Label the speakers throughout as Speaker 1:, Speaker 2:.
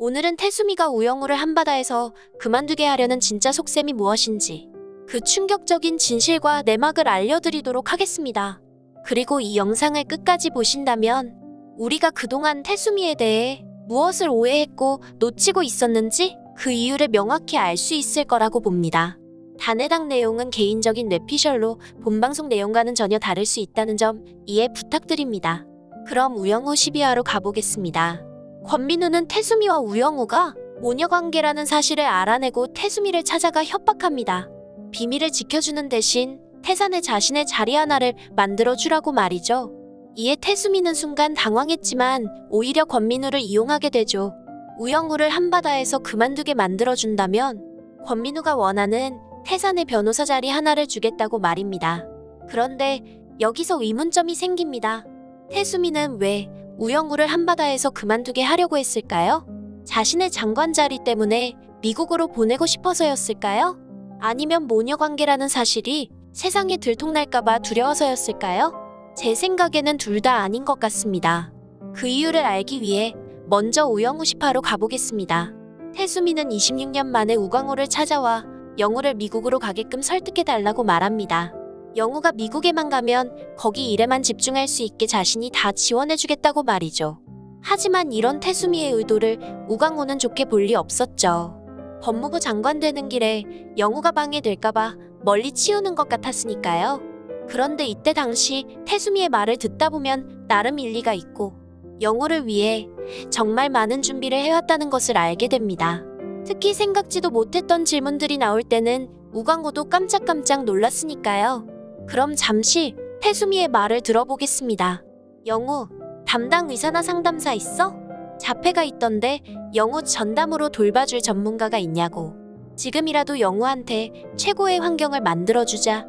Speaker 1: 오늘은 태수미가 우영우를 한바다에서 그만두게 하려는 진짜 속셈이 무엇인지 그 충격적인 진실과 내막을 알려드리도록 하겠습니다. 그리고 이 영상을 끝까지 보신다면 우리가 그동안 태수미에 대해 무엇을 오해했고 놓치고 있었는지 그 이유를 명확히 알 수 있을 거라고 봅니다. 단 해당 내용은 개인적인 뇌피셜로 본방송 내용과는 전혀 다를 수 있다는 점 이해 부탁드립니다. 그럼 우영우 12화로 가보겠습니다. 권민우는 태수미와 우영우가 모녀관계라는 사실을 알아내고 태수미를 찾아가 협박합니다. 비밀을 지켜주는 대신 태산에 자신의 자리 하나를 만들어주라고 말이죠. 이에 태수미는 순간 당황했지만 오히려 권민우를 이용하게 되죠. 우영우를 한바다에서 그만두게 만들어준다면 권민우가 원하는 태산의 변호사 자리 하나를 주겠다고 말입니다. 그런데 여기서 의문점이 생깁니다. 태수미는 왜 우영우를 한바다에서 그만두게 하려고 했을까요? 자신의 장관 자리 때문에 미국으로 보내고 싶어서였을까요? 아니면 모녀관계라는 사실이 세상에 들통날까봐 두려워서였을까요? 제 생각에는 둘 다 아닌 것 같습니다. 그 이유를 알기 위해 먼저 우영우 10화로 가보겠습니다. 태수미는 26년 만에 우광우를 찾아와 영우를 미국으로 가게끔 설득해달라고 말합니다. 영우가 미국에만 가면 거기 일에만 집중할 수 있게 자신이 다 지원해주겠다고 말이죠. 하지만 이런 태수미의 의도를 우광우는 좋게 볼 리 없었죠. 법무부 장관 되는 길에 영우가 방해될까봐 멀리 치우는 것 같았으니까요. 그런데 이때 당시 태수미의 말을 듣다 보면 나름 일리가 있고 영우를 위해 정말 많은 준비를 해왔다는 것을 알게 됩니다. 특히 생각지도 못했던 질문들이 나올 때는 우광우도 깜짝깜짝 놀랐으니까요. 그럼 잠시 태수미의 말을 들어보겠습니다. 영우, 담당 의사나 상담사 있어? 자폐가 있던데 영우 전담으로 돌봐줄 전문가가 있냐고. 지금이라도 영우한테 최고의 환경을 만들어주자.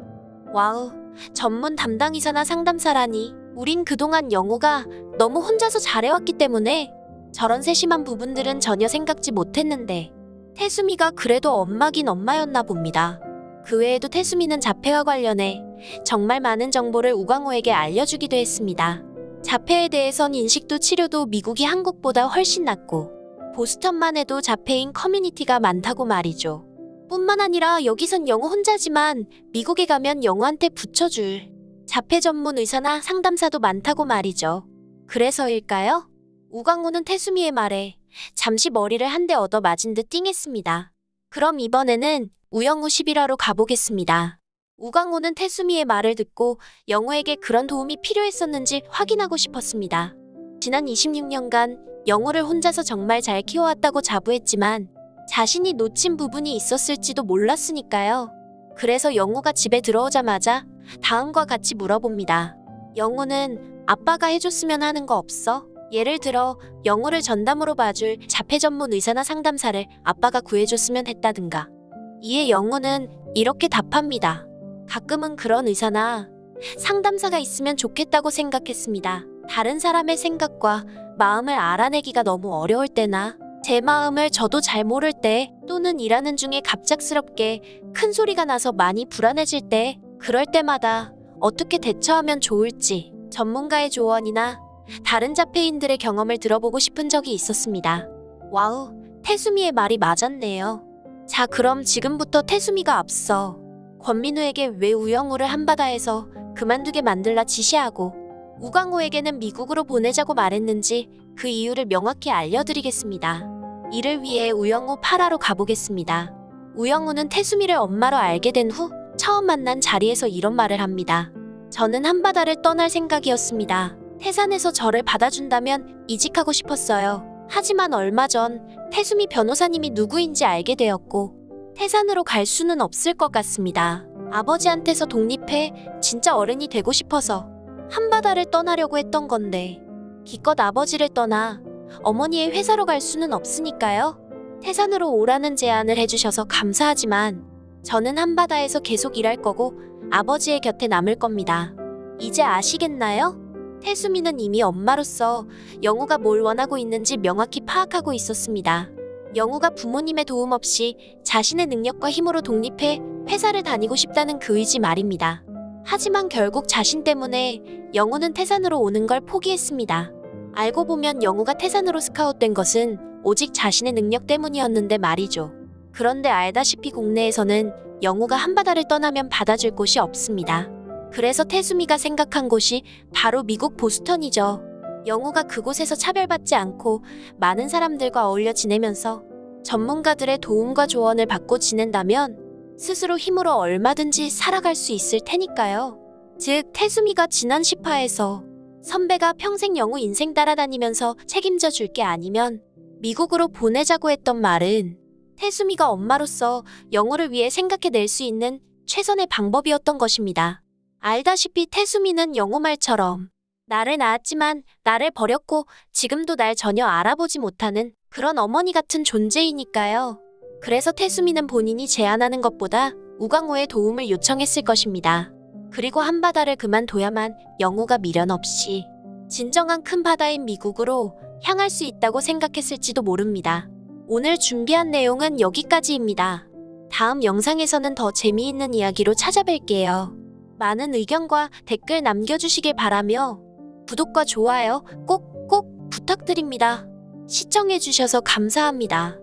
Speaker 1: 와우, 전문 담당 의사나 상담사라니. 우린 그동안 영우가 너무 혼자서 잘해왔기 때문에 저런 세심한 부분들은 전혀 생각지 못했는데 태수미가 그래도 엄마긴 엄마였나 봅니다. 그 외에도 태수미는 자폐와 관련해 정말 많은 정보를 우광우에게 알려주기도 했습니다. 자폐에 대해선 인식도 치료도 미국이 한국보다 훨씬 낫고 보스턴만 해도 자폐인 커뮤니티가 많다고 말이죠. 뿐만 아니라 여기선 영우 혼자지만 미국에 가면 영우한테 붙여줄 자폐 전문 의사나 상담사도 많다고 말이죠. 그래서일까요? 우광우는 태수미의 말에 잠시 머리를 한 대 얻어 맞은 듯 띵했습니다. 그럼 이번에는 우영우 11화로 가보겠습니다. 우광우는 태수미의 말을 듣고 영우에게 그런 도움이 필요했었는지 확인하고 싶었습니다. 지난 26년간 영우를 혼자서 정말 잘 키워왔다고 자부했지만 자신이 놓친 부분이 있었을지도 몰랐으니까요. 그래서 영우가 집에 들어오자마자 다음과 같이 물어봅니다. 영우는 아빠가 해줬으면 하는 거 없어? 예를 들어 영우를 전담으로 봐줄 자폐 전문 의사나 상담사를 아빠가 구해줬으면 했다든가. 이에 영우는 이렇게 답합니다. 가끔은 그런 의사나 상담사가 있으면 좋겠다고 생각했습니다. 다른 사람의 생각과 마음을 알아내기가 너무 어려울 때나 제 마음을 저도 잘 모를 때 또는 일하는 중에 갑작스럽게 큰 소리가 나서 많이 불안해질 때 그럴 때마다 어떻게 대처하면 좋을지 전문가의 조언이나 다른 자폐인들의 경험을 들어보고 싶은 적이 있었습니다. 와우, 태수미의 말이 맞았네요. 자, 그럼 지금부터 태수미가 앞서 권민우에게 왜 우영우를 한바다에서 그만두게 만들라 지시하고 우광우에게는 미국으로 보내자고 말했는지 그 이유를 명확히 알려드리겠습니다. 이를 위해 우영우 8화로 가보겠습니다. 우영우는 태수미를 엄마로 알게 된 후 처음 만난 자리에서 이런 말을 합니다. 저는 한바다를 떠날 생각이었습니다. 태산에서 저를 받아준다면 이직하고 싶었어요. 하지만 얼마 전 태수미 변호사님이 누구인지 알게 되었고 태산으로 갈 수는 없을 것 같습니다. 아버지한테서 독립해 진짜 어른이 되고 싶어서 한바다를 떠나려고 했던 건데 기껏 아버지를 떠나 어머니의 회사로 갈 수는 없으니까요. 태산으로 오라는 제안을 해주셔서 감사하지만 저는 한바다에서 계속 일할 거고 아버지의 곁에 남을 겁니다. 이제 아시겠나요? 태수미는 이미 엄마로서 영우가 뭘 원하고 있는지 명확히 파악하고 있었습니다. 영우가 부모님의 도움 없이 자신의 능력과 힘으로 독립해 회사를 다니고 싶다는 그 의지 말입니다. 하지만 결국 자신 때문에 영우는 태산으로 오는 걸 포기했습니다. 알고 보면 영우가 태산으로 스카웃된 것은 오직 자신의 능력 때문이었는데 말이죠. 그런데 알다시피 국내에서는 영우가 한바다를 떠나면 받아줄 곳이 없습니다. 그래서 태수미가 생각한 곳이 바로 미국 보스턴이죠. 영우가 그곳에서 차별받지 않고 많은 사람들과 어울려 지내면서 전문가들의 도움과 조언을 받고 지낸다면 스스로 힘으로 얼마든지 살아갈 수 있을 테니까요. 즉, 태수미가 지난 10화에서 선배가 평생 영우 인생 따라다니면서 책임져 줄 게 아니면 미국으로 보내자고 했던 말은 태수미가 엄마로서 영우를 위해 생각해낼 수 있는 최선의 방법이었던 것입니다. 알다시피 태수미는 영우 말처럼 나를 낳았지만 나를 버렸고 지금도 날 전혀 알아보지 못하는 그런 어머니 같은 존재이니까요. 그래서 태수미는 본인이 제안하는 것보다 우광호의 도움을 요청했을 것입니다. 그리고 한바다를 그만둬야만 영우가 미련 없이 진정한 큰 바다인 미국으로 향할 수 있다고 생각했을지도 모릅니다. 오늘 준비한 내용은 여기까지입니다. 다음 영상에서는 더 재미있는 이야기로 찾아뵐게요. 많은 의견과 댓글 남겨주시길 바라며 구독과 좋아요 꼭 부탁드립니다. 시청해주셔서 감사합니다.